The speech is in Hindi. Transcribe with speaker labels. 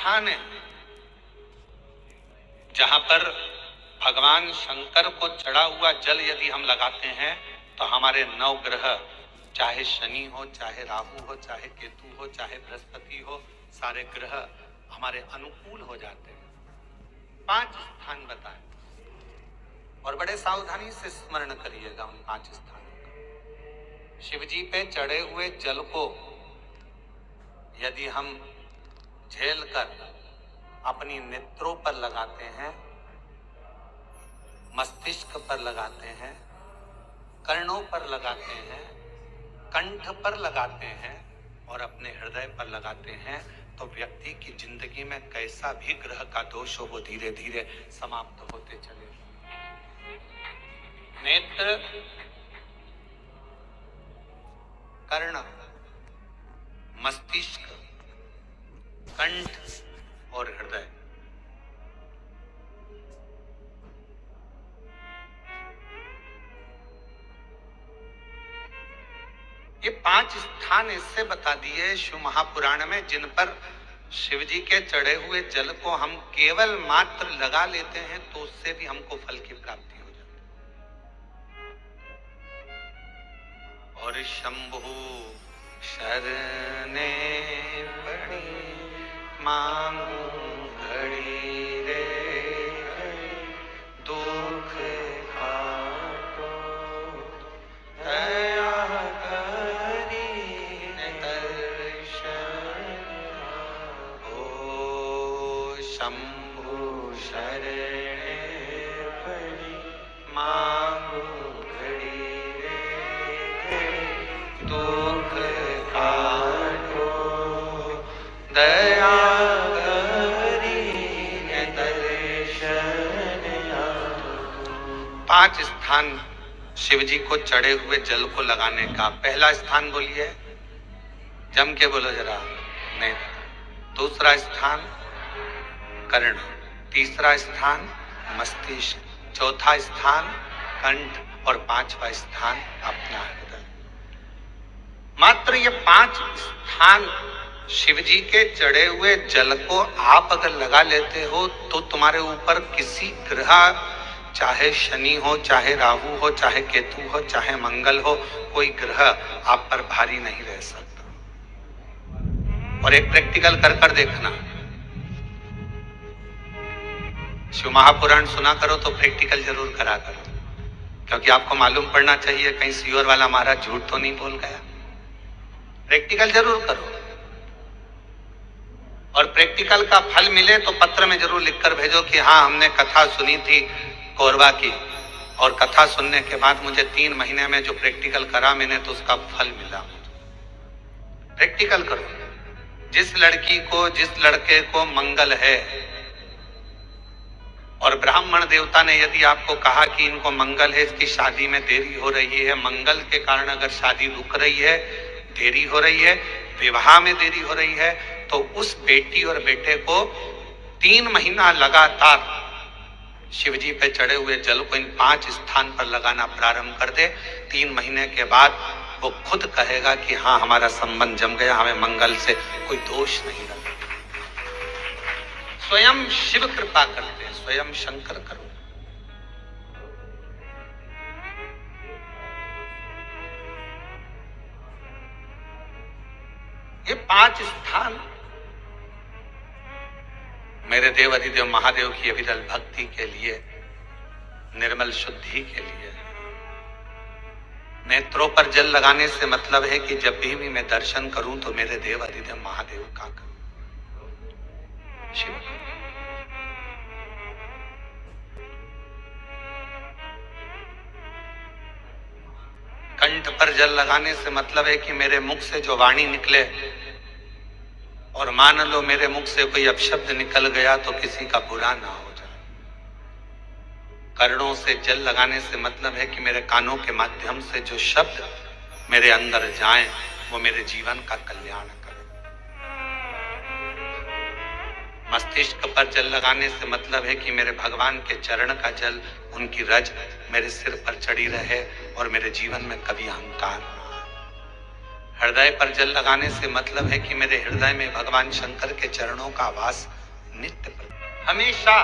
Speaker 1: स्थान है जहां पर भगवान शंकर को चढ़ा हुआ जल यदि हम लगाते हैं तो हमारे 9 ग्रह, चाहे शनि हो, चाहे राहु हो, चाहे केतु हो, चाहे बृहस्पति हो, सारे ग्रह हमारे अनुकूल हो जाते हैं। 5 स्थान बताएं और बड़े सावधानी से स्मरण करिएगा उन 5 स्थानों का। शिव जी पे चढ़े हुए जल को यदि हम झेल कर अपनी नेत्रों पर लगाते हैं, मस्तिष्क पर लगाते हैं, कर्णों पर लगाते हैं, कंठ पर लगाते हैं और अपने हृदय पर लगाते हैं तो व्यक्ति की जिंदगी में कैसा भी ग्रह का दोष हो वो धीरे धीरे समाप्त होते चले। नेत्र, कर्ण, मस्तिष्क, कंठ और हृदय, ये 5 स्थान इससे बता दिए शिव महापुराण में जिन पर शिव जी के चढ़े हुए जल को हम केवल मात्र लगा लेते हैं तो उससे भी हमको फल की प्राप्ति हो जाती है। और शंभु शरणे पड़ी मांगू घड़ी रे दुख काटो दया करी दर्शन ओ शंभु शरणे पड़ी मांगू घड़ी रे दुख काटो दया 5 स्थान शिव जी को चढ़े हुए जल को लगाने का। पहला स्थान बोलिए, जम के बोलो जरा, नेत्र। दूसरा स्थान कर्ण, तीसरा स्थान मस्तिष्क, चौथा स्थान कंठ और 5वां स्थान अपना हृदय। मात्र ये 5 स्थान शिव जी के चढ़े हुए जल को आप अगर लगा लेते हो तो तुम्हारे ऊपर किसी ग्रह, चाहे शनि हो, चाहे राहु हो, चाहे केतु हो, चाहे मंगल हो, कोई ग्रह आप पर भारी नहीं रह सकता। और एक प्रैक्टिकल कर कर देखना, शिव महापुराण सुना करो तो प्रैक्टिकल जरूर करा करो, क्योंकि आपको मालूम पड़ना चाहिए कहीं सीओर वाला महाराज झूठ तो नहीं बोल गया। प्रैक्टिकल जरूर करो और प्रैक्टिकल का फल मिले तो पत्र में जरूर लिखकर भेजो कि हाँ हमने कथा सुनी थी कोरबा की और कथा सुनने के बाद मुझे 3 महीने में जो प्रैक्टिकल करा मैंने तो उसका फल मिला। प्रैक्टिकल करो। जिस लड़की को, जिस लड़के को मंगल है और ब्राह्मण देवता ने यदि आपको कहा कि इनको मंगल है, इसकी शादी में देरी हो रही है, मंगल के कारण अगर शादी रुक रही है, देरी हो रही है, विवाह में देरी हो रही है, तो उस बेटी और बेटे को 3 महीना लगातार शिवजी पे चढ़े हुए जल को इन 5 स्थान पर लगाना प्रारंभ कर दे। 3 महीने के बाद वो खुद कहेगा कि हाँ हमारा संबंध जम गया, हमें मंगल से कोई दोष नहीं लगा। स्वयं शिव कृपा करते, स्वयं शंकर करो। ये 5 स्थान मेरे देव अधिदेव महादेव की अविरल भक्ति के लिए, निर्मल शुद्धि के लिए। नेत्रों पर जल लगाने से मतलब है कि जब भी मैं दर्शन करूं तो मेरे देव अधिदेव महादेव का करूं। शिव कंठ पर जल लगाने से मतलब है कि मेरे मुख से जो वाणी निकले, और मान लो मेरे मुख से कोई अपशब्द निकल गया तो किसी का बुरा ना हो जाए। कर्णों से जल लगाने से मतलब है कि मेरे कानों के माध्यम से जो शब्द मेरे अंदर जाएं वो मेरे जीवन का कल्याण करें। मस्तिष्क पर जल लगाने से मतलब है कि मेरे भगवान के चरण का जल, उनकी रज मेरे सिर पर चढ़ी रहे और मेरे जीवन में कभी अहंकार ना आए। हृदय पर जल लगाने से मतलब है कि मेरे हृदय में भगवान शंकर के चरणों का वास नित्य हमेशा